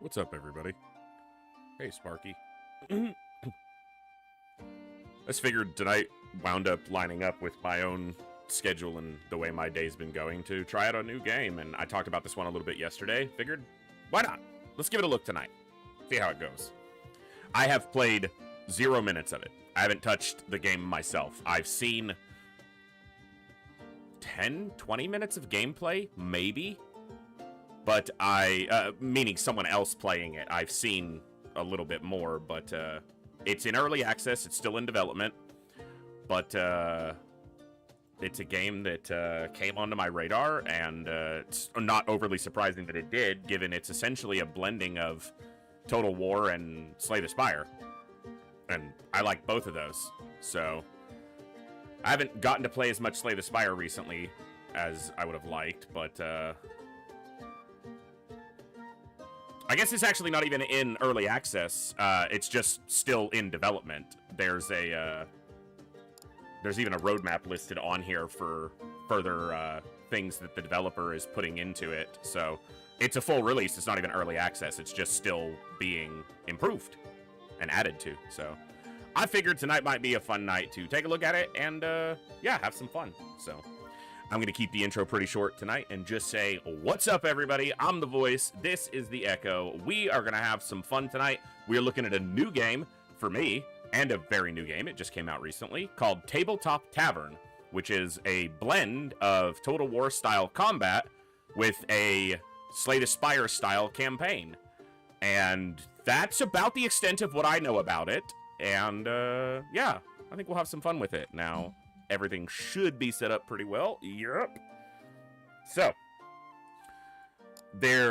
What's up, everybody? Hey, Sparky. I just figured tonight wound up lining up with my own schedule and the way my day's been going to try out a new game, and I talked about this one a little bit yesterday. Figured, why not? Let's give it a look tonight. See how it goes. I have played 0 minutes of it. I haven't touched the game myself. I've seen 10, 20 minutes of gameplay, maybe. But meaning someone else playing it. I've seen a little bit more, but it's in early access. It's still in development. But it's a game that came onto my radar, and it's not overly surprising that it did, given it's essentially a blending of Total War and Slay the Spire. And I like both of those. So I haven't gotten to play as much Slay the Spire recently as I would have liked, but I guess it's actually not even in early access. It's just still in development. There's even a roadmap listed on here for further things that the developer is putting into it. So it's a full release. It's not even early access. It's just still being improved and added to. So I figured tonight might be a fun night to take a look at it and yeah, have some fun. So I'm going to keep the intro pretty short tonight and just say, what's up, everybody? I'm the voice. This is the Echo. We are going to have some fun tonight. We're looking at a new game for me, and a very new game. It just came out recently, called Tabletop Tavern, which is a blend of Total War style combat with a Slay the Spire style campaign. And that's about the extent of what I know about it. And yeah, I think we'll have some fun with it. Now, everything should be set up pretty well. Yep. So,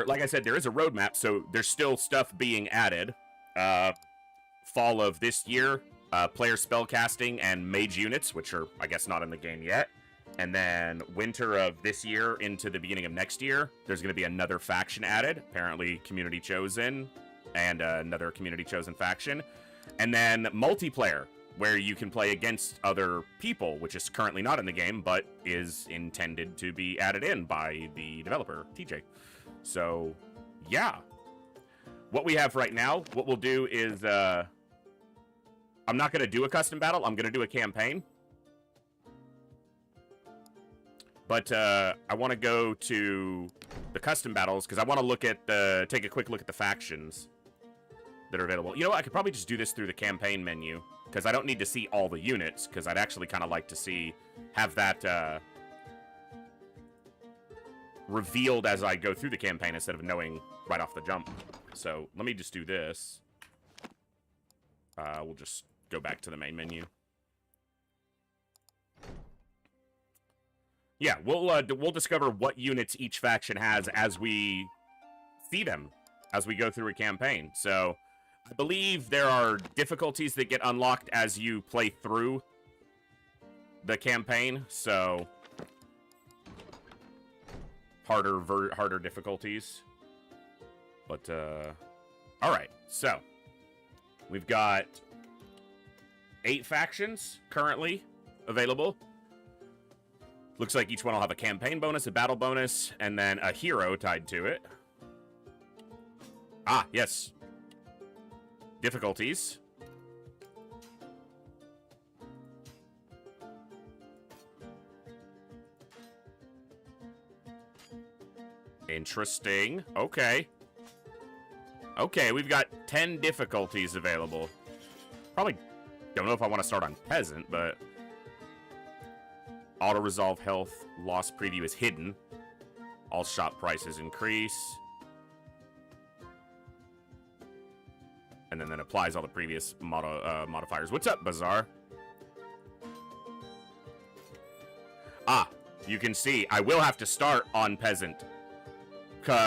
like I said, there is a roadmap, so there's still stuff being added. Fall of this year, player spellcasting and mage units, which are, I guess, not in the game yet. And then winter of this year into the beginning of next year, there's going to be another faction added, apparently community chosen, and another community chosen faction. And then multiplayer, where you can play against other people, which is currently not in the game, but is intended to be added in by the developer, TJ. So, yeah. What we have right now, what we'll do is, I'm not going to do a custom battle, I'm going to do a campaign. But, I want to go to the custom battles, because I want to take a quick look at the factions that are available. You know what, I could probably just do this through the campaign menu, because I don't need to see all the units, because I'd actually kind of like to have that revealed as I go through the campaign instead of knowing right off the jump. So let me just do this. We'll just go back to the main menu. Yeah, we'll discover what units each faction has as we see them, as we go through a campaign. So I believe there are difficulties that get unlocked as you play through the campaign, so harder difficulties. But all right, so we've got 8 factions currently available. Looks like each one will have a campaign bonus, a battle bonus, and then a hero tied to it. Ah, yes. Difficulties. Interesting. Okay. Okay, we've got 10 difficulties available. Probably don't know if I want to start on Peasant, but auto-resolve health loss preview is hidden. All shop prices increase. And then that applies all the previous modifiers. What's up, Bazaar? Ah, you can see I will have to start on Peasant.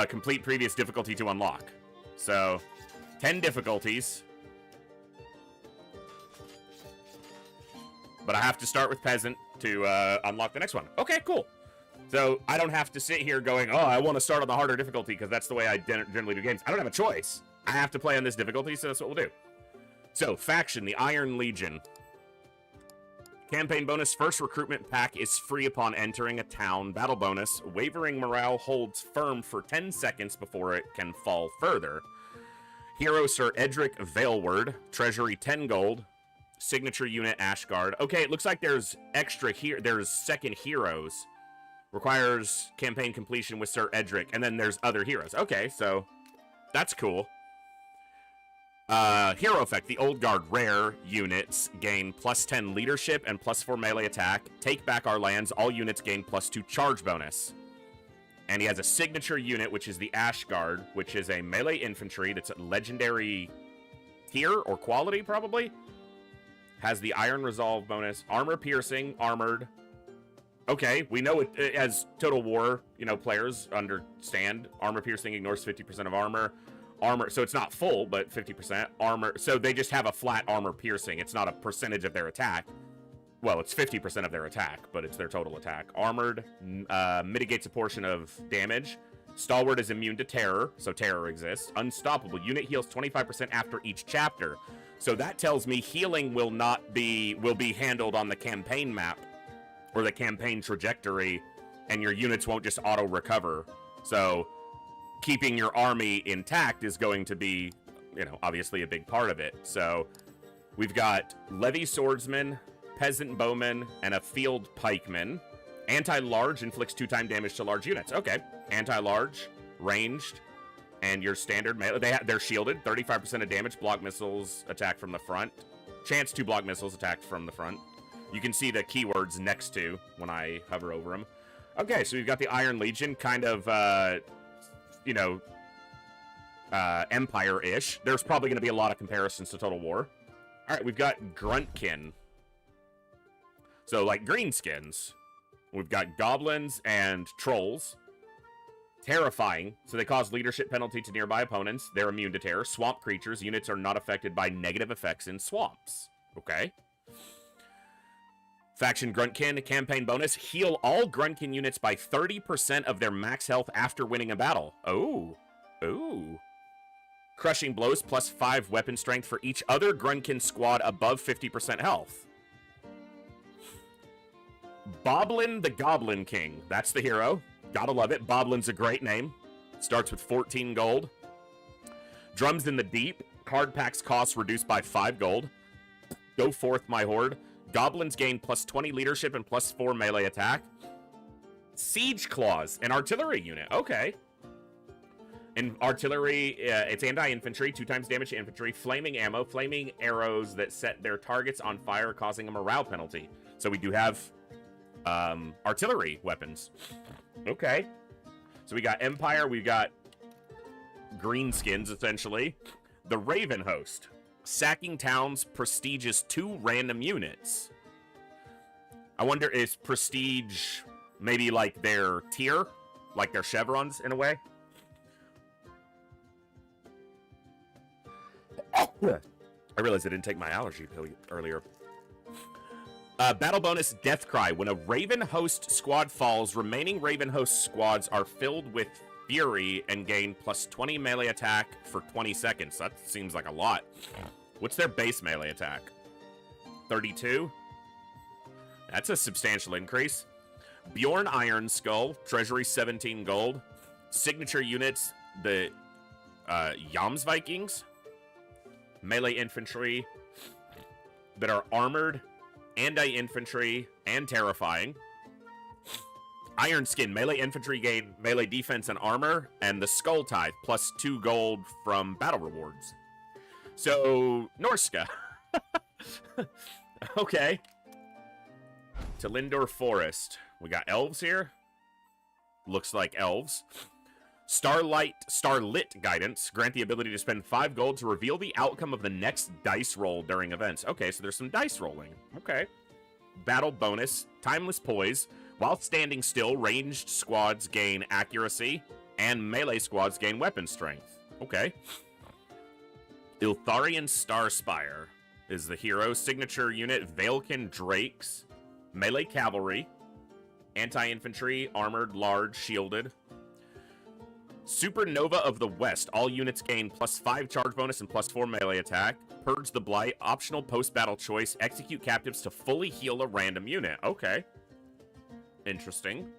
Complete previous difficulty to unlock. So, 10 difficulties. But I have to start with Peasant to unlock the next one. Okay, cool. So, I don't have to sit here going, oh, I want to start on the harder difficulty because that's the way I generally do games. I don't have a choice. I have to play on this difficulty, so that's what we'll do. So, faction, the Iron Legion. Campaign bonus, first recruitment pack is free upon entering a town. Battle bonus, wavering morale holds firm for 10 seconds before it can fall further. Hero Sir Edric Veilward, treasury 10 gold, signature unit Ashguard. Okay, it looks like there's extra here. There's second heroes. Requires campaign completion with Sir Edric, and then there's other heroes. Okay, so that's cool. Hero effect. The Old Guard rare units gain +10 leadership and +4 melee attack. Take back our lands. All units gain +2 charge bonus. And he has a signature unit, which is the Ashguard, which is a melee infantry that's a legendary tier or quality, probably. Has the Iron Resolve bonus. Armor piercing, armored. Okay, we know it as Total War, players understand. Armor piercing ignores 50% of armor. So it's not full, but 50% armor. So they just have a flat armor piercing. It's not a percentage of their attack. Well, it's 50% of their attack, but it's their total attack. Armored mitigates a portion of damage. Stalwart is immune to terror, so terror exists. Unstoppable. Unit heals 25% after each chapter. So that tells me healing will be handled on the campaign map or the campaign trajectory, and your units won't just auto recover. So keeping your army intact is going to be, obviously a big part of it. So we've got Levy Swordsman, Peasant Bowman, and a Field Pikeman. Anti-large inflicts 2x damage to large units. Okay. Anti-large, ranged, and your standard melee. They're shielded. 35% of damage. Block missiles attack from the front. Chance to block missiles attacked from the front. You can see the keywords next to when I hover over them. Okay, so we've got the Iron Legion, kind of, Empire-ish. There's probably going to be a lot of comparisons to Total War. All right, we've got Gruntkin. So, like, greenskins. We've got goblins and trolls. Terrifying. So they cause leadership penalty to nearby opponents. They're immune to terror. Swamp creatures. Units are not affected by negative effects in swamps. Okay. Faction Gruntkin. Campaign bonus. Heal all Gruntkin units by 30% of their max health after winning a battle. Oh. Ooh. Crushing blows +5 weapon strength for each other Gruntkin squad above 50% health. Boblin the Goblin King. That's the hero. Gotta love it. Boblin's a great name. Starts with 14 gold. Drums in the Deep. Card packs costs reduced by 5 gold. Go forth, my horde. Goblins gain +20 leadership and +4 melee attack. Siege Claws, an artillery unit. Okay. In artillery, it's anti-infantry, 2x damage to infantry. Flaming ammo, flaming arrows that set their targets on fire, causing a morale penalty. So we do have artillery weapons. Okay. So we got Empire, we've got greenskins, essentially. The Raven Host. Sacking towns, prestigious 2 random units. I wonder, is prestige maybe like their tier? Like their chevrons, in a way? I realized I didn't take my allergy pill earlier. Battle bonus Death Cry. When a Raven Host squad falls, remaining Raven Host squads are filled with fury and gain +20 melee attack for 20 seconds. That seems like a lot. What's their base melee attack? 32? That's a substantial increase. Bjorn Iron Skull. Treasury 17 gold. Signature units, the Yams Vikings. Melee infantry that are armored, anti-infantry, and terrifying. Iron Skin, melee infantry gain melee defense and armor, and the Skull Tithe, +2 gold from battle rewards. So, Norska. Okay. To Lindor Forest. We got elves here. Looks like elves. Starlit Guidance. Grant the ability to spend 5 gold to reveal the outcome of the next dice roll during events. Okay, so there's some dice rolling. Okay. Battle bonus. Timeless Poise. While standing still, ranged squads gain accuracy, and melee squads gain weapon strength. Okay. Iltharian Starspire is the hero. Signature unit, Veilkin Drakes. Melee cavalry. Anti-infantry, armored, large, shielded. Supernova of the West. All units gain +5 charge bonus and +4 melee attack. Purge the Blight. Optional post-battle choice. Execute captives to fully heal a random unit. Okay. Interesting.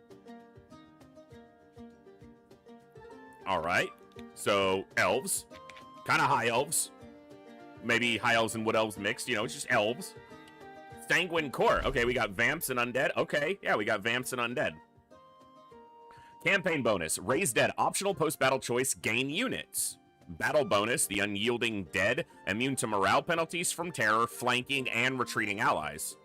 Alright. So, elves. Kind of high elves. Maybe high elves and wood elves mixed. You know, it's just elves. Sanguine Core. Okay, we got vamps and undead. Okay, yeah, we got vamps and undead. Campaign bonus. Raise dead. Optional post-battle choice. Gain units. Battle bonus. The unyielding dead. Immune to morale penalties from terror, flanking, and retreating allies.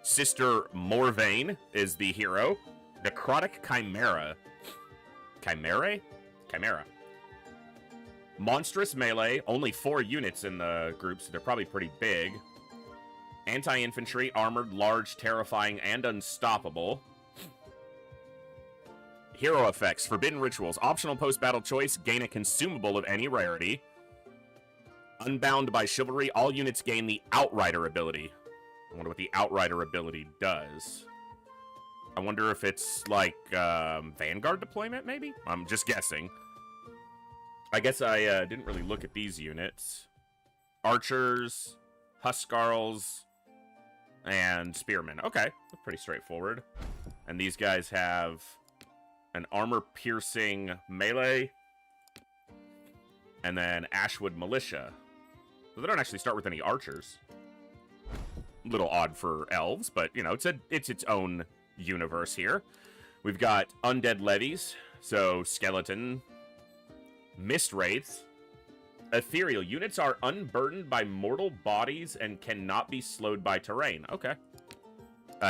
Sister Morvain is the hero. Necrotic Chimera. Chimera? Monstrous melee. Only 4 units in the group, so they're probably pretty big. Anti-infantry, armored, large, terrifying, and unstoppable. Hero effects. Forbidden rituals. Optional post-battle choice. Gain a consumable of any rarity. Unbound by chivalry. All units gain the Outrider ability. I wonder what the Outrider ability does. I wonder if it's like Vanguard deployment, maybe? I'm just guessing. I guess I didn't really look at these units. Archers, Huskarls, and Spearmen. Okay, pretty straightforward. And these guys have an armor-piercing melee, and then Ashwood Militia. So they don't actually start with any archers. A little odd for elves, but, you know, it's its own universe here. We've got Undead Levies, so Skeleton, Mist Wraiths, Ethereal. Units are unburdened by mortal bodies and cannot be slowed by terrain. Okay.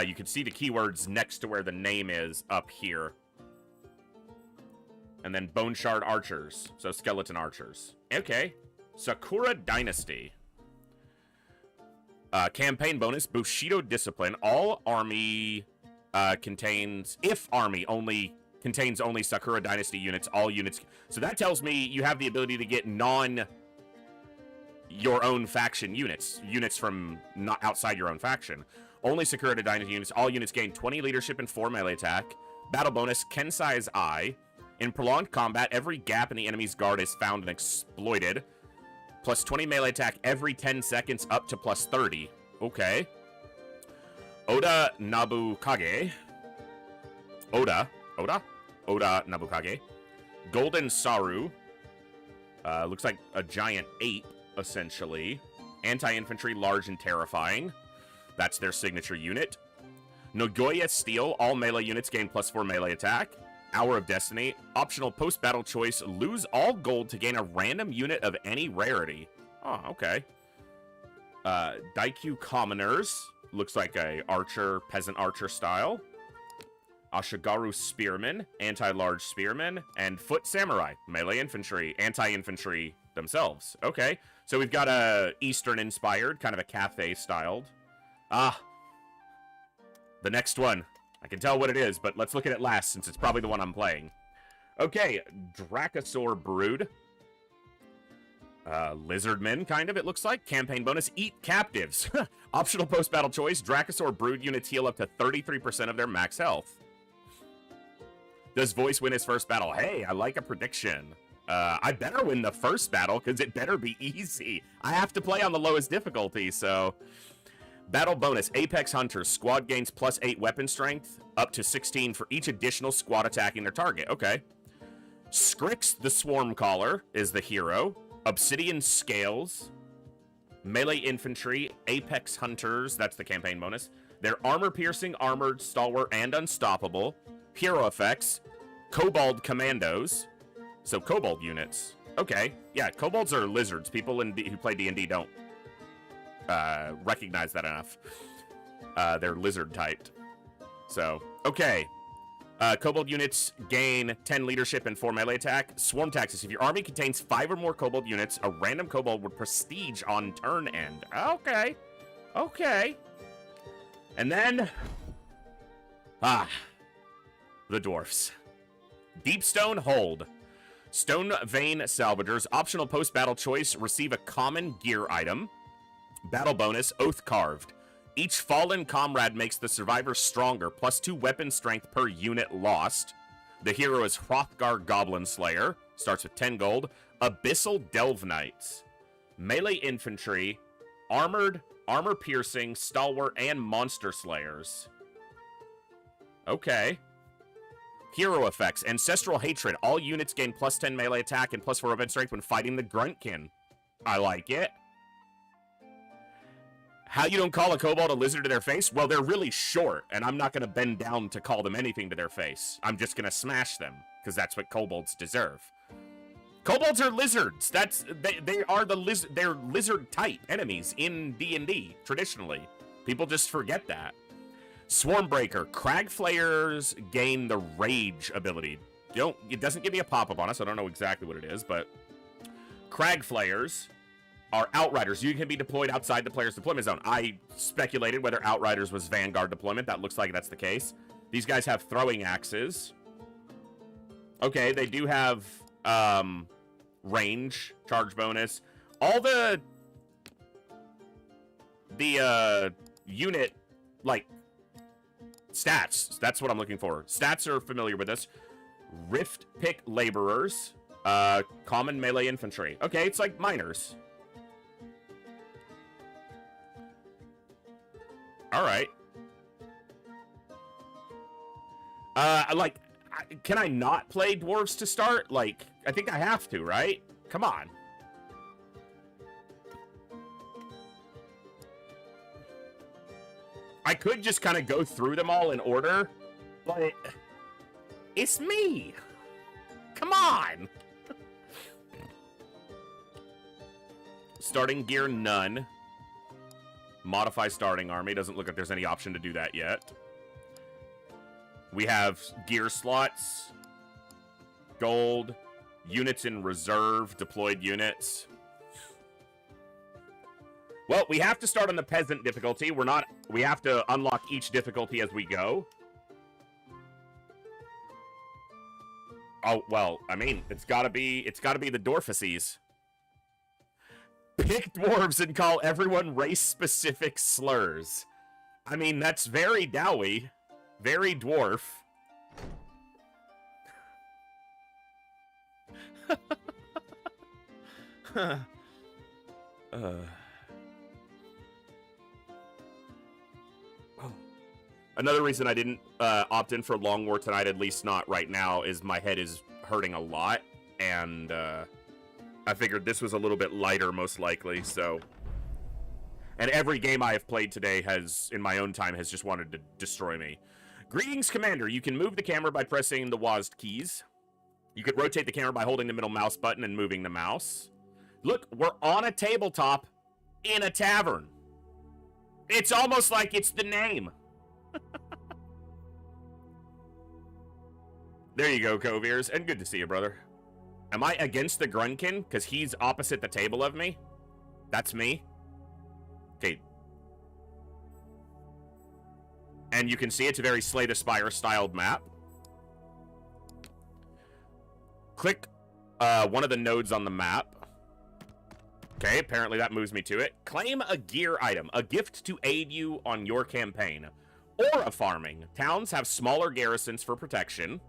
You can see the keywords next to where the name is up here. And then Bone Shard Archers, so Skeleton Archers. Okay. Sakura Dynasty. Campaign bonus, Bushido Discipline. All army contains, if army only contains only Sakura Dynasty units, all units. So that tells me you have the ability to get your own faction units. Units from not outside your own faction. Only Sakura Dynasty units. All units gain 20 leadership and 4 melee attack. Battle bonus, Kensai's Eye. In prolonged combat, every gap in the enemy's guard is found and exploited. Plus 20 melee attack every 10 seconds up to plus 30. Okay. Oda Nabukage. Oda Nabukage. Golden Saru. Looks like a giant ape, essentially. Anti-infantry, large and terrifying. That's their signature unit. Nogoya Steel. All melee units gain plus 4 melee attack. Hour of Destiny. Optional post-battle choice. Lose all gold to gain a random unit of any rarity. Oh, okay. Daikyu Commoners. Looks like a archer, peasant archer style. Ashigaru Spearmen. Anti-large Spearmen. And Foot Samurai. Melee infantry. Anti-infantry themselves. Okay. So we've got a Eastern-inspired, kind of a cafe-styled. Ah. The next one. I can tell what it is, but let's look at it last, since it's probably the one I'm playing. Okay, Dracosaur Brood. Lizardmen, kind of, it looks like. Campaign bonus, Eat Captives. Optional post-battle choice, Dracosaur Brood units heal up to 33% of their max health. Does Voice win his first battle? Hey, I like a prediction. I better win the first battle, because it better be easy. I have to play on the lowest difficulty, so... Battle bonus, Apex Hunters. Squad gains plus 8 weapon strength, up to 16 for each additional squad attacking their target. Okay. Scrix the Swarm Caller is the hero. Obsidian Scales. Melee Infantry. Apex Hunters. That's the campaign bonus. They're armor-piercing, armored, stalwart, and unstoppable. Hero effects. Kobold Commandos. So kobold units. Okay. Yeah, kobolds are lizards. People who play D&D don't recognize that enough. They're lizard typed. So, okay. Kobold units gain 10 leadership and 4 melee attack. Swarm taxes. If your army contains 5 or more kobold units, a random kobold would prestige on turn end. Okay. Okay. And then... the dwarfs. Deepstone Hold. Stone Vein Salvagers. Optional post-battle choice. Receive a common gear item. Battle bonus, Oath Carved. Each fallen comrade makes the survivor stronger, plus 2 weapon strength per unit lost. The hero is Hrothgar Goblin Slayer, starts with 10 gold. Abyssal Delve Knights. Melee infantry, armored, armor-piercing, stalwart, and monster slayers. Okay. Hero effects. Ancestral Hatred. All units gain plus 10 melee attack and plus 4 event strength when fighting the Gruntkin. I like it. How you don't call a kobold a lizard to their face? Well, they're really short, and I'm not going to bend down to call them anything to their face. I'm just going to smash them, because that's what kobolds deserve. Kobolds are lizards. They are they're lizard-type enemies in D&D, traditionally. People just forget that. Swarmbreaker. Crag Flayers gain the Rage ability. It doesn't give me a pop-up on it, so I don't know exactly what it is, but Crag Flayers are Outriders. You can be deployed outside the player's deployment zone. I speculated whether Outriders was Vanguard deployment. That looks like that's the case. These guys have throwing axes. Okay, they do have range, charge bonus. All the unit, like, stats. That's what I'm looking for. Stats are familiar with this. Rift Pick Laborers. Common melee infantry. Okay, it's like miners. Alright. Can I not play dwarves to start? Like, I think I have to, right? Come on. I could just kind of go through them all in order, but it's me. Come on. Starting gear, none. Modify starting army. Doesn't look like there's any option to do that yet. We have gear slots, gold, units in reserve, deployed units. Well, we have to start on the peasant difficulty. We have to unlock each difficulty as we go. Oh, well, I mean, it's gotta be the Dwarfacies. Pick dwarves and call everyone race-specific slurs. I mean, that's very Dowie. Very dwarf. Another reason I didn't opt in for Long War tonight, at least not right now, is my head is hurting a lot, and I figured this was a little bit lighter, most likely, so... And every game I have played today has, in my own time, has just wanted to destroy me. Greetings, Commander. You can move the camera by pressing the WASD keys. You could rotate the camera by holding the middle mouse button and moving the mouse. Look, we're on a tabletop in a tavern. It's almost like it's the name. There you go, Coviers, and good to see you, brother. Am I against the Grunkin? Because he's opposite the table of me? That's me? Okay. And you can see it's a very Slay the Spire styled map. Click one of the nodes on the map. Okay, apparently that moves me to it. Claim a gear item, a gift to aid you on your campaign. Aura farming. Towns have smaller garrisons for protection.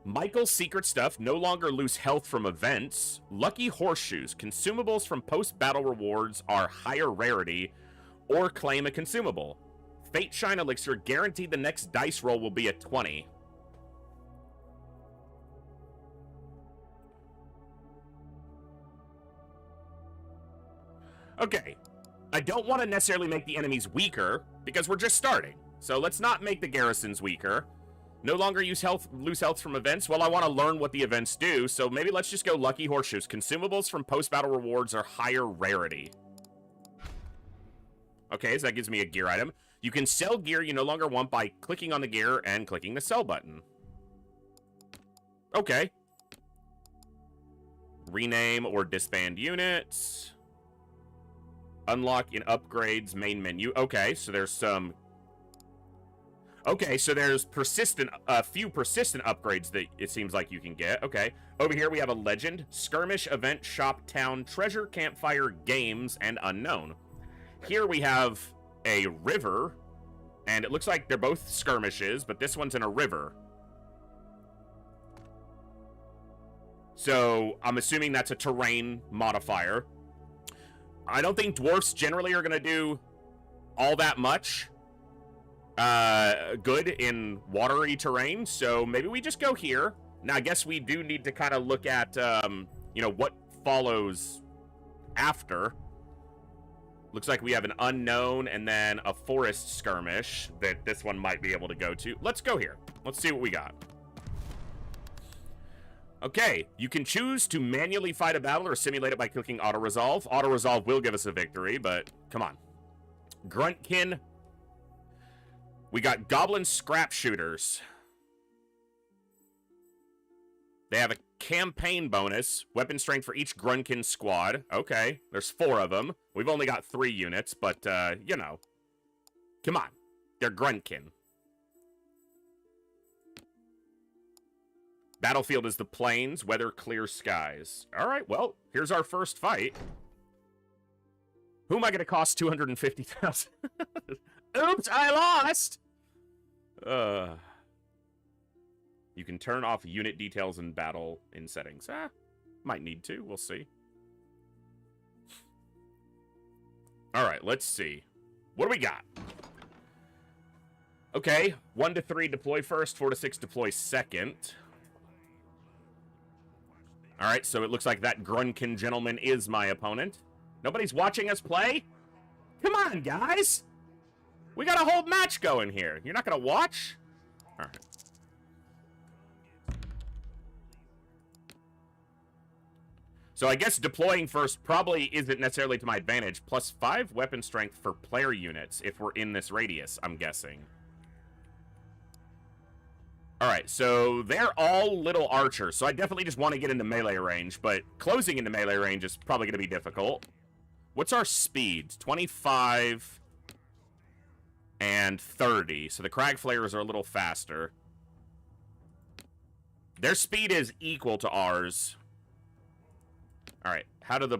Michael's secret stuff, no longer lose health from events. Lucky horseshoes. Consumables from post-battle rewards are higher rarity, or claim a consumable. Fate Shine Elixir, guaranteed the next dice roll will be a 20. Okay. I don't want to necessarily make the enemies weaker, because we're just starting. So let's not make the garrisons weaker. No longer lose health from events. Well, I want to learn what the events do, so maybe let's just go Lucky Horseshoes. Consumables from post-battle rewards are higher rarity. Okay, so that gives me a gear item. You can sell gear you no longer want by clicking on the gear and clicking the sell button. Okay. Rename or disband units. Unlock in upgrades main menu. Okay, so there's some... Okay, so there's a few persistent upgrades that it seems like you can get. Okay. Over here we have a legend. Skirmish, event, shop, town, treasure, campfire, games, and unknown. Here we have a river, and it looks like they're both skirmishes, but this one's in a river. So I'm assuming that's a terrain modifier. I don't think dwarfs generally are going to do all that much. good in watery terrain, so maybe we just go here. Now, I guess we do need to kind of look at, you know, what follows after. Looks like we have an unknown and then a forest skirmish that this one might be able to go to. Let's go here. Let's see what we got. Okay, you can choose to manually fight a battle or simulate it by clicking auto-resolve. Auto-resolve will give us a victory, but come on. Gruntkin. We got Goblin Scrap Shooters. They have a campaign bonus. Weapon strength for each Grunkin squad. Okay, there's 4 of them. We've only got 3 units, but, you know. Come on. They're Grunkin. Battlefield is the plains, weather clear skies. All right, well, here's our first fight. Who am I going to cost 250,000? Oops, I lost! You can turn off unit details in battle in settings. Might need to. We'll see. All right, let's see. What do we got? Okay, 1 to 3 deploy first, 4 to 6 deploy second. All right, so it looks like that Grunkin gentleman is my opponent. Nobody's watching us play? Come on, guys! We got a whole match going here. You're not going to watch? All right. So I guess deploying first probably isn't necessarily to my advantage. Plus 5 weapon strength for player units if we're in this radius, I'm guessing. All right, so they're all little archers, so I definitely just want to get into melee range, but closing into melee range is probably going to be difficult. What's our speed? 25 and 30, so the Crag Flayers are a little faster. Their speed is equal to ours. All right, how do the...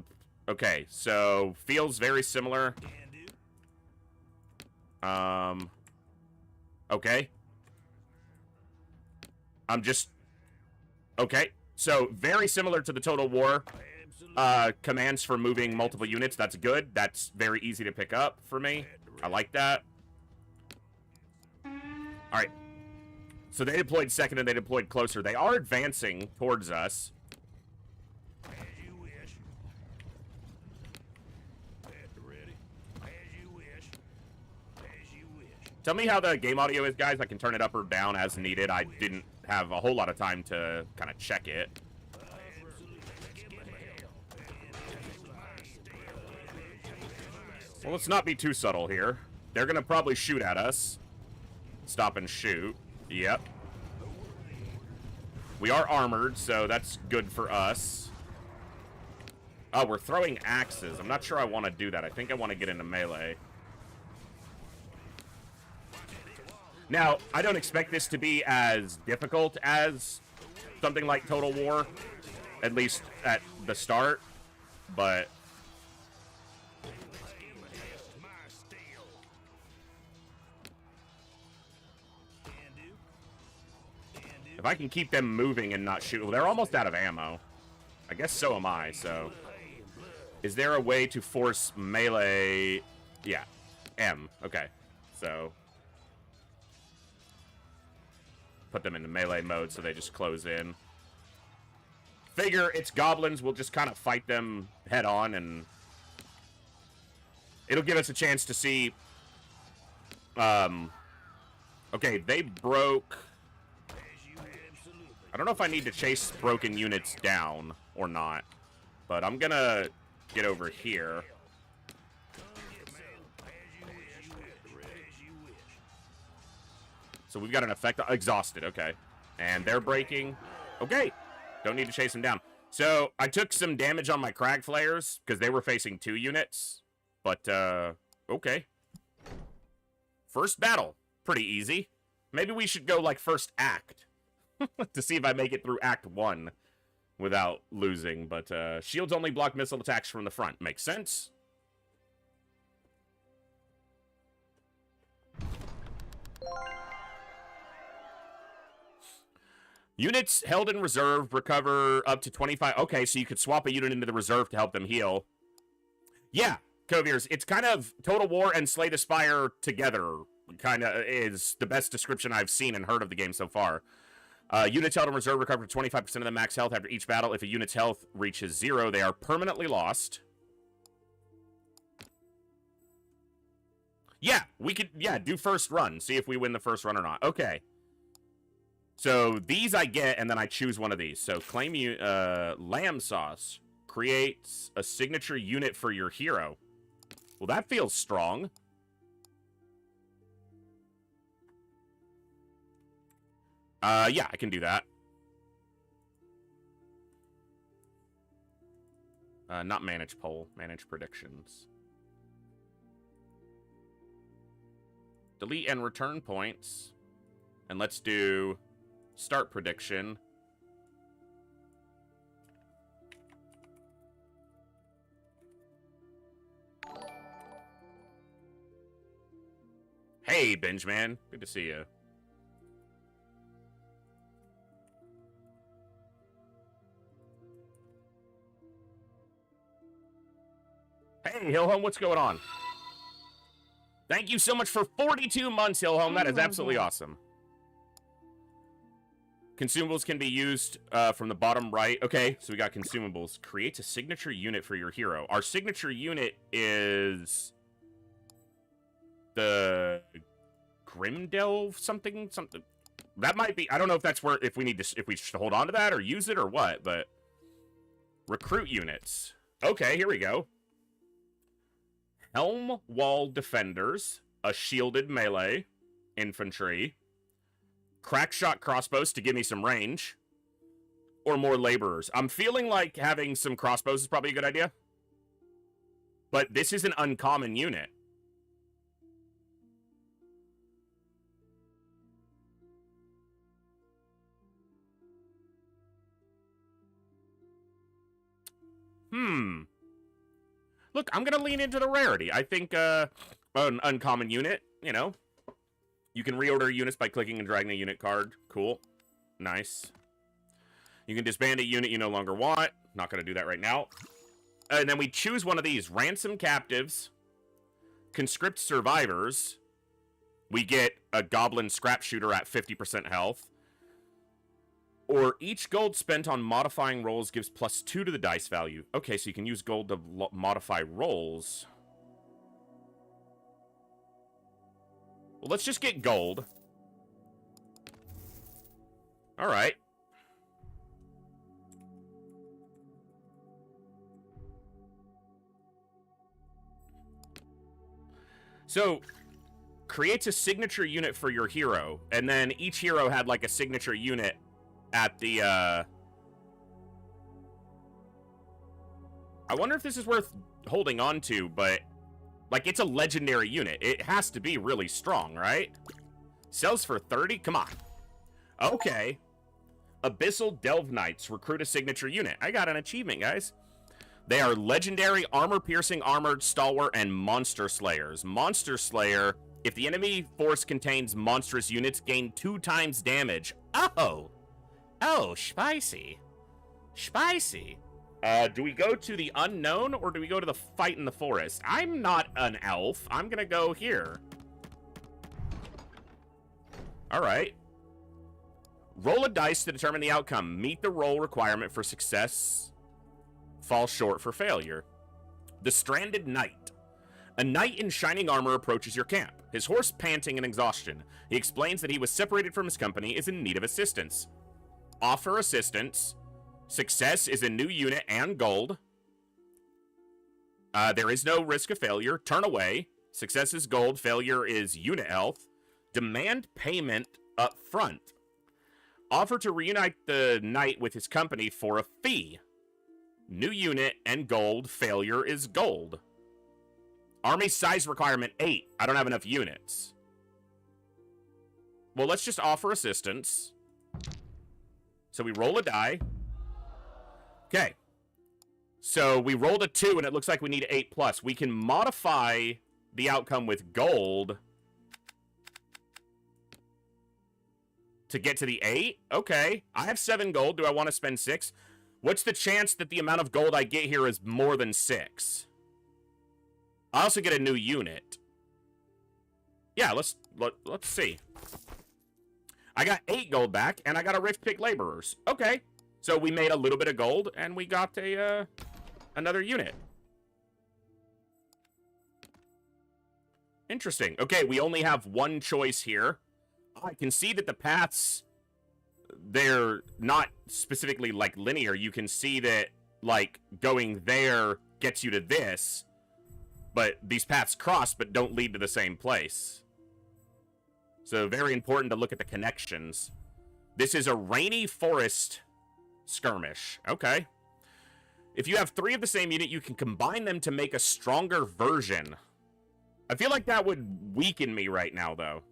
Okay, so feels very similar. Okay. I'm just... Okay, so very similar to the Total War commands for moving multiple units. That's good. That's very easy to pick up for me. I like that. All right. So they deployed second and they deployed closer. They are advancing towards us. Tell me how the game audio is, guys. I can turn it up or down as needed. I didn't have a whole lot of time to kind of check it. Well, let's not be too subtle here. They're going to probably shoot at us. Stop and shoot. Yep. We are armored, so that's good for us. Oh, we're throwing axes. I'm not sure I want to do that. I think I want to get into melee. Now, I don't expect this to be as difficult as something like Total War, at least at the start, but... If I can keep them moving and not shoot... Well, they're almost out of ammo. I guess so am I, so... Is there a way to force melee... Yeah. M. Okay. So... Put them into melee mode so they just close in. Figure it's goblins. We'll just kind of fight them head on, and it'll give us a chance to see. Okay, they broke. I don't know if I need to chase broken units down or not, but I'm gonna get over here. So we've got an effect. Exhausted, okay. And they're breaking. Okay. Don't need to chase them down. So I took some damage on my Crag Flayers because they were facing 2 units. But, okay. First battle. Pretty easy. Maybe we should go, like, first act. To see if I make it through Act 1 without losing. But, shields only block missile attacks from the front. Makes sense. Units held in reserve recover up to 25. Okay, so you could swap a unit into the reserve to help them heal. Yeah, Coviers, it's kind of Total War and Slay the Spire together kind of is the best description I've seen and heard of the game so far. Units held in reserve recover 25% of the max health after each battle. If a unit's health reaches 0, they are permanently lost. Yeah, we could, do first run. See if we win the first run or not. Okay. So these I get, and then I choose one of these. So claim you, lamb sauce creates a signature unit for your hero. Well, that feels strong. Yeah, I can do that. Not manage poll, manage predictions. Delete and return points. And let's do start prediction. Hey, Benjamin. Good to see you. Hey, Hillhome, what's going on? Thank you so much for 42 months, Hillhome. That is absolutely awesome. Consumables can be used from the bottom right. Okay, so we got consumables. Creates a signature unit for your hero. Our signature unit is the Grimdelve something. That might be. I don't know if that's where if we should hold on to that or use it or what. But recruit units. Okay, here we go. Helm Wall Defenders, a shielded melee infantry. Crackshot crossbows to give me some range. Or more laborers. I'm feeling like having some crossbows is probably a good idea. But this is an uncommon unit. Look, I'm going to lean into the rarity. I think an uncommon unit, you know. You can reorder units by clicking and dragging a unit card. Cool. Nice. You can disband a unit you no longer want. Not going to do that right now. And then we choose one of these. Ransom captives. Conscript survivors. We get a goblin scrap shooter at 50% health. Or each gold spent on modifying rolls gives +2 to the dice value. Okay, so you can use gold to modify rolls. Well, let's just get gold. All right. So, creates a signature unit for your hero, and then each hero had like a signature unit at the, I wonder if this is worth holding on to, but, like, it's a legendary unit. It has to be really strong, right? Sells for 30? Come on. Okay. Abyssal Delve Knights recruit a signature unit. I got an achievement, guys. They are legendary, armor-piercing, armored, stalwart, and monster slayers. Monster Slayer, if the enemy force contains monstrous units, gain 2 times damage. Oh! Oh, spicy. Spicy. Do we go to the unknown, or do we go to the fight in the forest? I'm not an elf. I'm gonna go here. Alright. Roll a dice to determine the outcome. Meet the roll requirement for success. Fall short for failure. The Stranded Knight. A knight in shining armor approaches your camp, his horse panting in exhaustion. He explains that he was separated from his company, is in need of assistance. Offer assistance. Success is a new unit and gold. There is no risk of failure. Turn away. Success is gold. Failure is unit health. Demand payment up front. Offer to reunite the knight with his company for a fee. New unit and gold. Failure is gold. Army size requirement 8. I don't have enough units. Well, let's just offer assistance. So we roll a die. Okay. So we rolled a 2, and it looks like we need 8+. We can modify the outcome with gold to get to the 8. Okay. I have 7 gold. Do I want to spend 6? What's the chance that the amount of gold I get here is more than 6? I also get a new unit. Yeah, let's see. I got 8 gold back, and I got a Rift Pick Laborers. Okay. So we made a little bit of gold, and we got a, another unit. Interesting. Okay, we only have one choice here. I can see that the paths, they're not specifically, like, linear. You can see that, like, going there gets you to this, but these paths cross but don't lead to the same place. So very important to look at the connections. This is a rainy forest skirmish. Okay. If you have 3 of the same unit, you can combine them to make a stronger version. I feel like that would weaken me right now, though.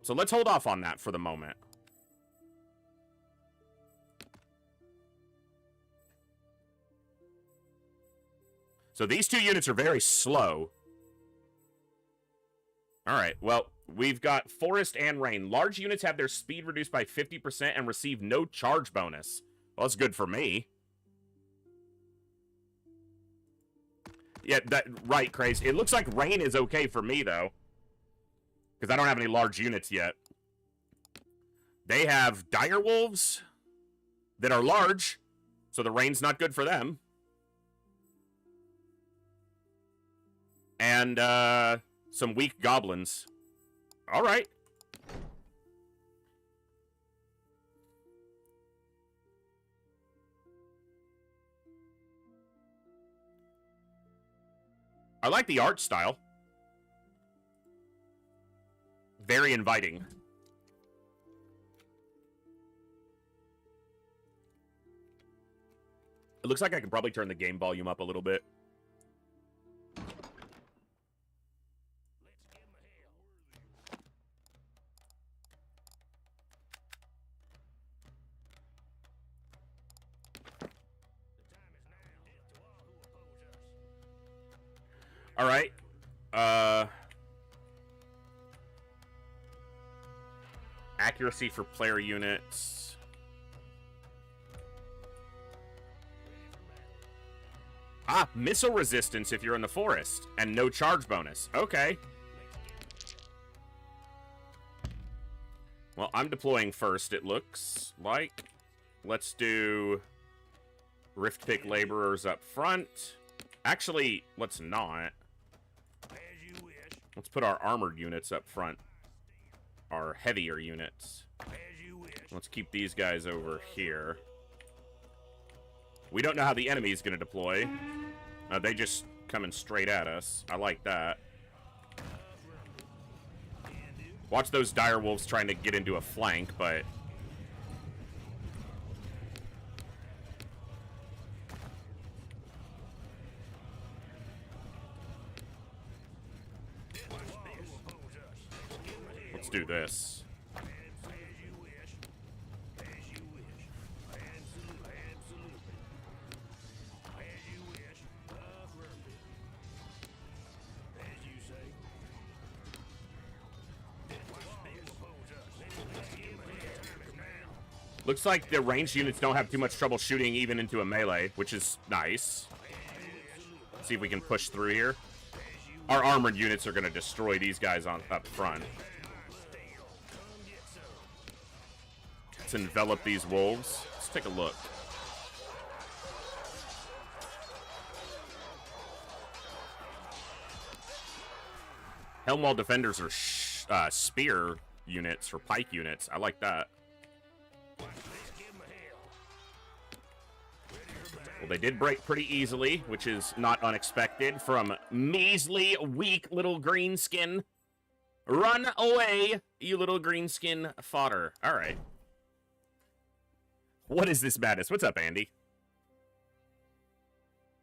So let's hold off on that for the moment. So these 2 units are very slow. Alright, well, we've got Forest and Rain. Large units have their speed reduced by 50% and receive no charge bonus. Well, that's good for me. Yeah, right, Craze. It looks like Rain is okay for me, though. Because I don't have any large units yet. They have Dire Wolves that are large, so the Rain's not good for them. And, some weak goblins. Alright. I like the art style. Very inviting. It looks like I could probably turn the game volume up a little bit. All right. Accuracy for player units. Ah, missile resistance if you're in the forest, and no charge bonus. Okay. Well, I'm deploying first, it looks like. Let's do Rift Pick Laborers up front. Actually, let's not. Let's put our armored units up front. Our heavier units. Let's keep these guys over here. We don't know how the enemy is going to deploy. They just coming straight at us. I like that. Watch those dire wolves trying to get into a flank, but... let's do this. Looks like the ranged units don't have too much trouble shooting even into a melee, which is nice. Let's see if we can push through here. Our armored units are going to destroy these guys on up front. Let's envelop these wolves. Let's take a look. Helmwall defenders are spear units or pike units. I like that. Well, they did break pretty easily, which is not unexpected from measly, weak little greenskin. Run away, you little greenskin fodder. All right. What is this madness? What's up, Andy?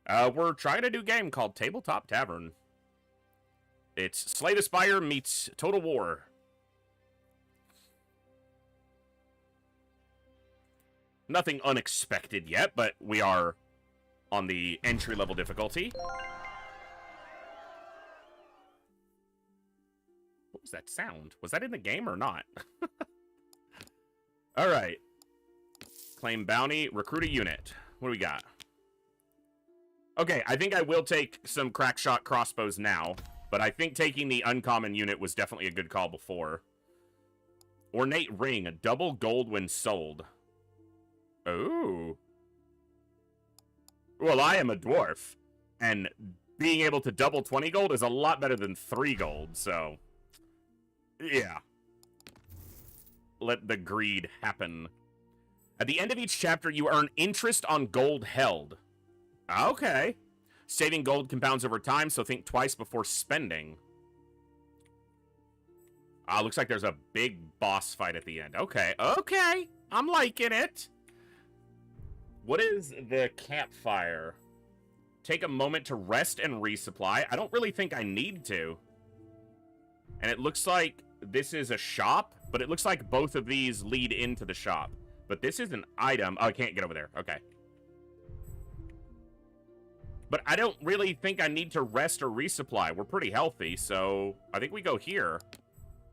We're trying a new game called Tabletop Tavern. It's Slay the Spire meets Total War. Nothing unexpected yet, but we are on the entry-level difficulty. What was that sound? Was that in the game or not? All right. Claim bounty. Recruit a unit. What do we got? Okay, I think I will take some crackshot crossbows now. But I think taking the uncommon unit was definitely a good call before. Ornate ring, a double gold when sold. Oh. Well, I am a dwarf, and being able to double 20 gold is a lot better than 3 gold, so... yeah. Let the greed happen. At the end of each chapter, you earn interest on gold held. Okay. Saving gold compounds over time, so think twice before spending. Looks like there's a big boss fight at the end. Okay, okay. I'm liking it. What is the campfire? Take a moment to rest and resupply. I don't really think I need to. And it looks like this is a shop, but it looks like both of these lead into the shop. But this is an item. Oh, I can't get over there. Okay. But I don't really think I need to rest or resupply. We're pretty healthy, so I think we go here.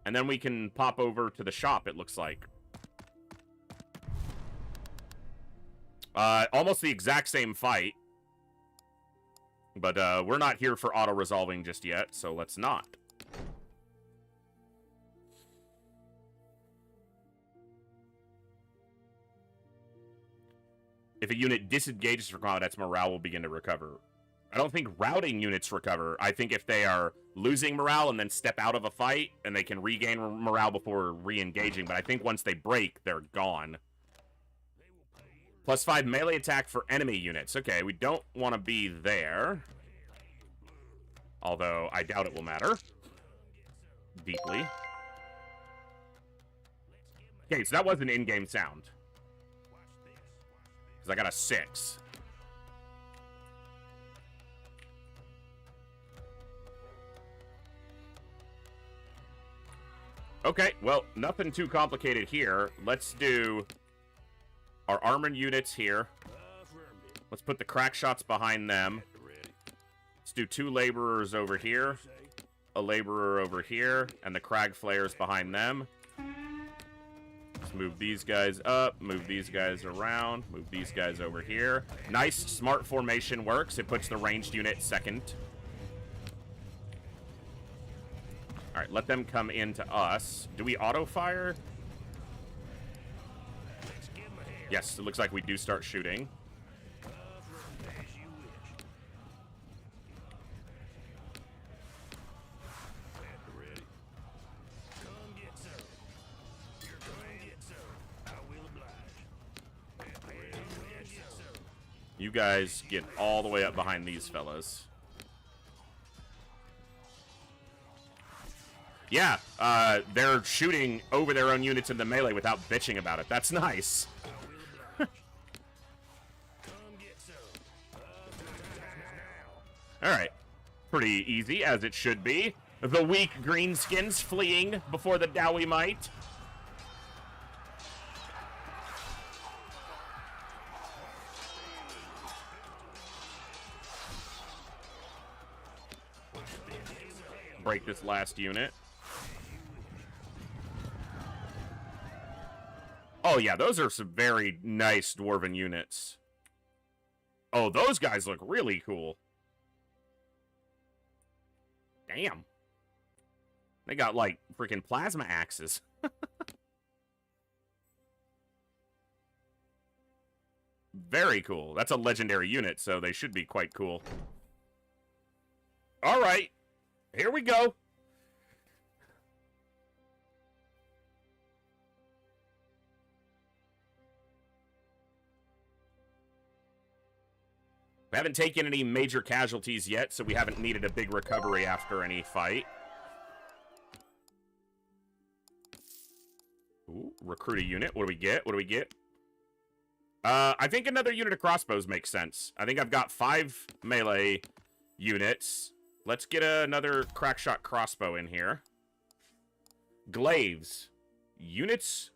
And then we can pop over to the shop, it looks like. Almost the exact same fight. But we're not here for auto-resolving just yet, so let's not. If a unit disengages from combat, its morale will begin to recover. I don't think routing units recover. I think if they are losing morale and then step out of a fight, and they can regain morale before re-engaging, but I think once they break, they're gone. +5 melee attack for enemy units. Okay, we don't want to be there. Although, I doubt it will matter. Deeply. Okay, so that was an in-game sound. Because I got a 6. Okay, well, nothing too complicated here. Let's do our armored units here. Let's put the crack shots behind them. Let's do 2 laborers over here, a laborer over here, and the crag flayers behind them. Let's move these guys up, move these guys around, move these guys over here. Nice, smart formation works. It puts the ranged unit second. All right, let them come into us. Do we auto-fire? Yes, it looks like we do start shooting. You guys get all the way up behind these fellas. Yeah, they're shooting over their own units in the melee without bitching about it. That's nice. Alright. Pretty easy, as it should be. The weak greenskins fleeing before the Dowie might. Break this last unit. Oh, yeah, those are some very nice dwarven units. Oh, those guys look really cool. Damn. They got, like, freaking plasma axes. Very cool. That's a legendary unit, so they should be quite cool. All right. Here we go. We haven't taken any major casualties yet, so we haven't needed a big recovery after any fight. Ooh, recruit a unit. What do we get? What do we get? I think another unit of crossbows makes sense. I think I've got 5 melee units. Let's get another crackshot crossbow in here. Glaives. Units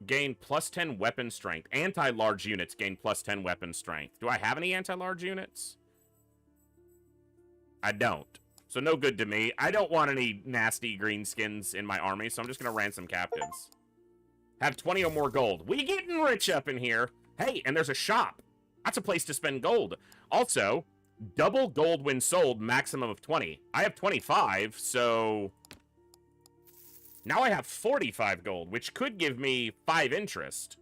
gain +10 weapon strength. Anti-large units gain +10 weapon strength. Do I have any anti-large units? I don't. So no good to me. I don't want any nasty greenskins in my army, so I'm just going to ransom captives. Have 20 or more gold. We getting rich up in here. Hey, and there's a shop. That's a place to spend gold. Also, Double gold when sold, maximum of 20. I have 25, so now I have 45 gold, which could give me 5 interest.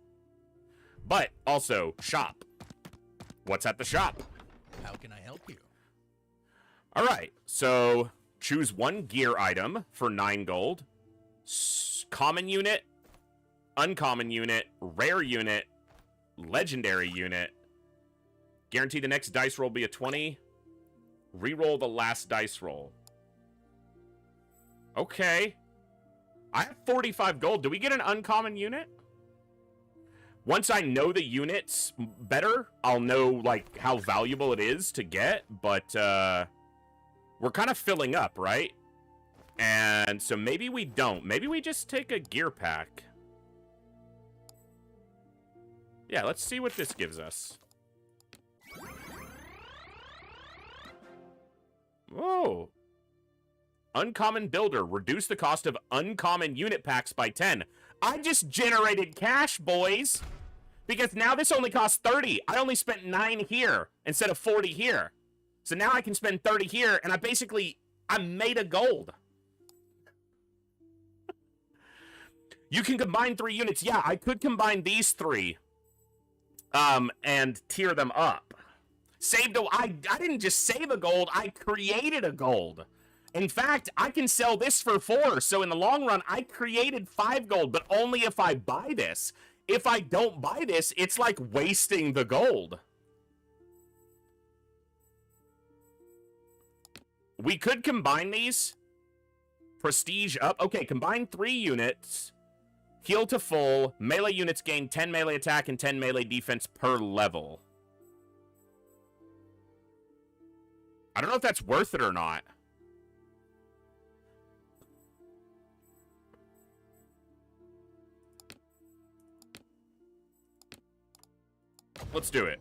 But also, shop. What's at the shop? How can I help you? All right, so choose one gear item for 9 gold. Common unit, uncommon unit, rare unit, legendary unit. Guarantee the next dice roll be a 20. Reroll the last dice roll. Okay. I have 45 gold. Do we get an uncommon unit? Once I know the units better, I'll know, like, how valuable it is to get. But, we're kind of filling up, right? And so maybe we don't. Maybe we just take a gear pack. Yeah, let's see what this gives us. Oh. Uncommon builder. Reduce the cost of uncommon unit packs by 10. I just generated cash, boys. Because now this only costs 30. I only spent 9 here instead of 40 here. So now I can spend 30 here, and I made a gold. You can combine 3 units. Yeah, I could combine these 3. And tier them up. I didn't just save a gold, I created a gold. In fact, I can sell this for 4, so in the long run, I created 5 gold, but only if I buy this. If I don't buy this, it's like wasting the gold. We could combine these. Prestige up. Okay, combine 3 units. Heal to full. Melee units gain 10 melee attack and 10 melee defense per level. I don't know if that's worth it or not. Let's do it.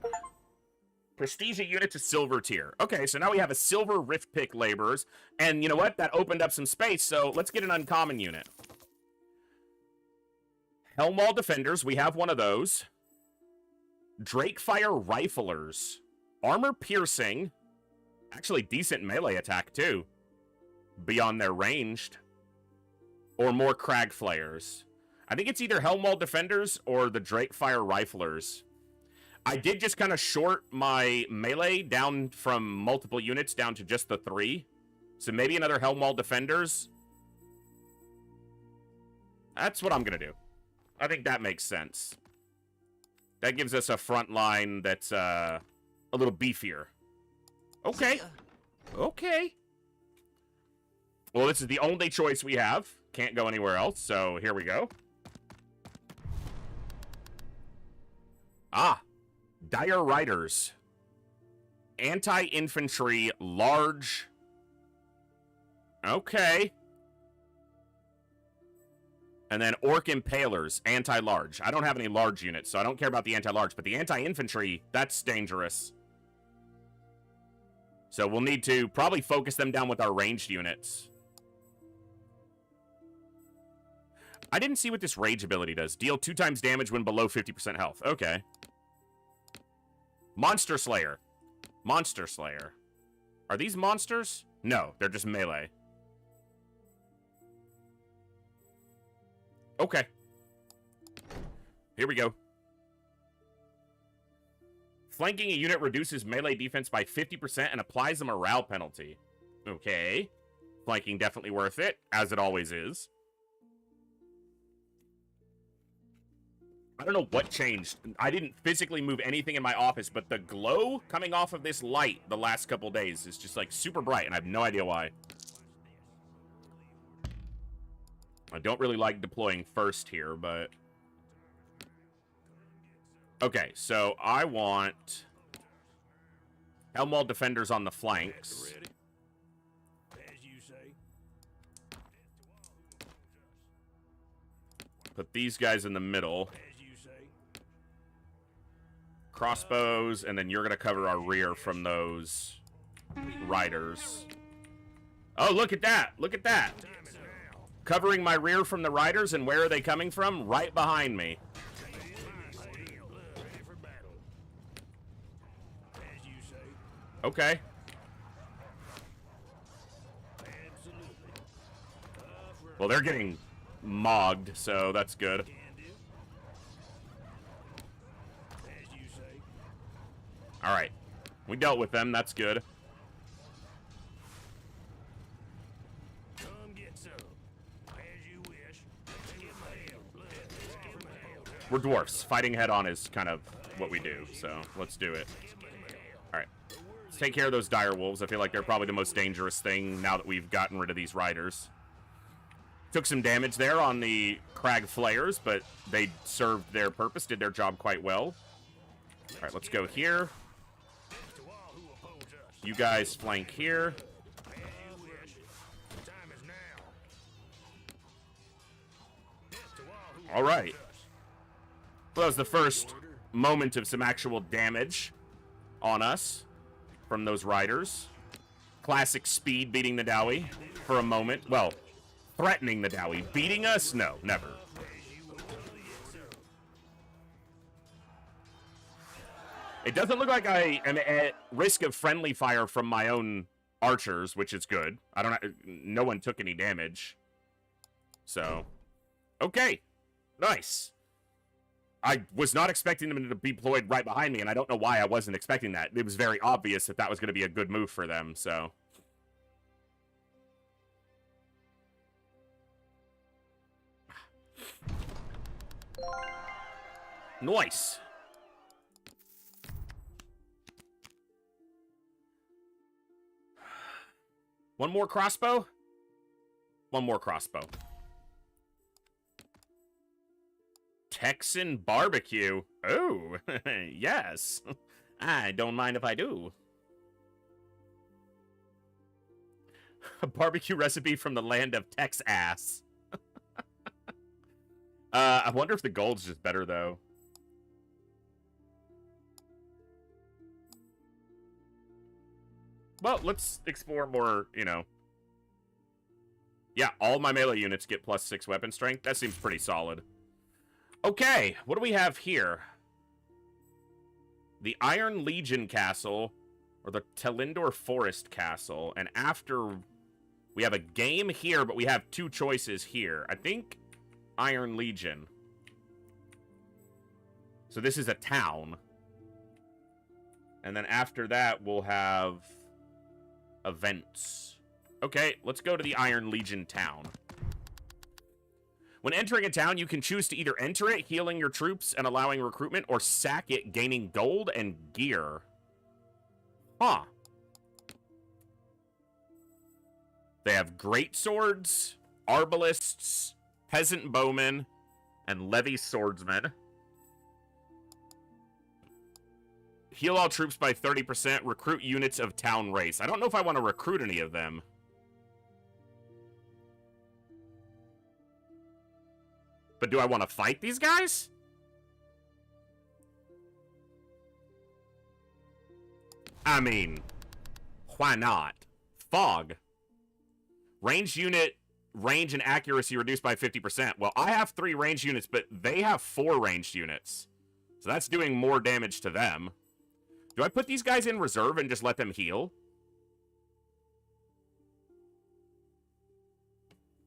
Prestige unit to silver tier. Okay, so now we have a silver rift pick laborers. And you know what? That opened up some space, so let's get an uncommon unit. Helmwall defenders, we have one of those. Drakefire riflers. Armor piercing. Actually, decent melee attack, too. Beyond their ranged. Or more crag flayers. I think it's either Helmwall defenders or the Drakefire riflers. I did just kind of short my melee down from multiple units down to just the 3. So maybe another Helmwall defenders. That's what I'm going to do. I think that makes sense. That gives us a front line that's a little beefier. Okay. Okay. Well, this is the only choice we have. Can't go anywhere else, so here we go. Ah. Dire Riders. Anti-infantry, large. Okay. And then Orc Impalers, anti-large. I don't have any large units, so I don't care about the anti-large. But the anti-infantry, that's dangerous. So we'll need to probably focus them down with our ranged units. I didn't see what this rage ability does. Deal 2 times damage when below 50% health. Okay. Monster Slayer. Monster Slayer. Are these monsters? No, they're just melee. Okay. Here we go. Flanking a unit reduces melee defense by 50% and applies a morale penalty. Okay. Flanking definitely worth it, as it always is. I don't know what changed. I didn't physically move anything in my office, but the glow coming off of this light the last couple days is just like super bright, and I have no idea why. I don't really like deploying first here, but... Okay, so I want Helmwall defenders on the flanks. Put these guys in the middle. Crossbows, and then you're going to cover our rear from those riders. Oh, look at that! Look at that! Covering my rear from the riders, and where are they coming from? Right behind me. Okay. Well, they're getting mogged, so that's good. All right. We dealt with them. That's good. We're dwarfs. Fighting head-on is kind of what we do, so let's do it. All right. Let's take care of those dire wolves. I feel like they're probably the most dangerous thing now that we've gotten rid of these riders. Took some damage there on the crag flayers, but they served their purpose, did their job quite well. All right, let's go here. You guys flank here. All right. Well, that was the first moment of some actual damage on us from those riders. Classic speed beating the Dowie for a moment. Well, threatening the Dowie. Beating us? No, never. It doesn't look like I am at risk of friendly fire from my own archers, which is good. No one took any damage. So, okay. Nice. I was not expecting them to be deployed right behind me, and I don't know why I wasn't expecting that. It was very obvious that that was going to be a good move for them, so. Nice. One more crossbow? One more crossbow. Texan barbecue. Oh, yes. I don't mind if I do. A barbecue recipe from the land of Texas. I wonder if the gold's just better, though. Well, let's explore more, you know. Yeah, all my melee units get +6 weapon strength. That seems pretty solid. Okay, what do we have here? The Iron Legion Castle, or the Telindor Forest Castle. And after, we have a game here, but we have two choices here. I think Iron Legion. So this is a town. And then after that, we'll have events. Okay, let's go to the Iron Legion town. When entering a town, you can choose to either enter it, healing your troops and allowing recruitment, or sack it, gaining gold and gear. Huh. They have great swords, arbalists, peasant bowmen, and levy swordsmen. Heal all troops by 30%, recruit units of town race. I don't know if I want to recruit any of them. But do I want to fight these guys? I mean, why not? Fog. Ranged unit, range and accuracy reduced by 50%. Well, I have 3 ranged units, but they have 4 ranged units. So that's doing more damage to them. Do I put these guys in reserve and just let them heal?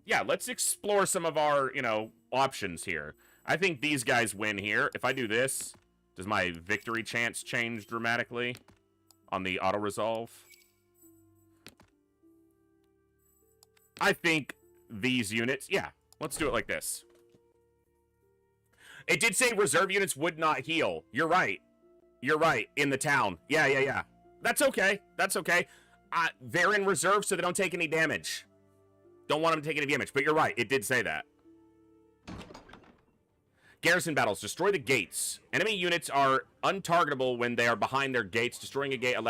Yeah, let's explore some of our, you know, options here. I think these guys win here. If I do this, does my victory chance change dramatically on the auto-resolve? I think these units, yeah, let's do it like this. It did say reserve units would not heal. You're right. You're right, in the town. Yeah. That's okay. That's okay. They're in reserve so they don't take any damage. Don't want them to take any damage, but you're right. It did say that. Garrison battles. Destroy the gates. Enemy units are untargetable when they are behind their gates. Destroying a gate allows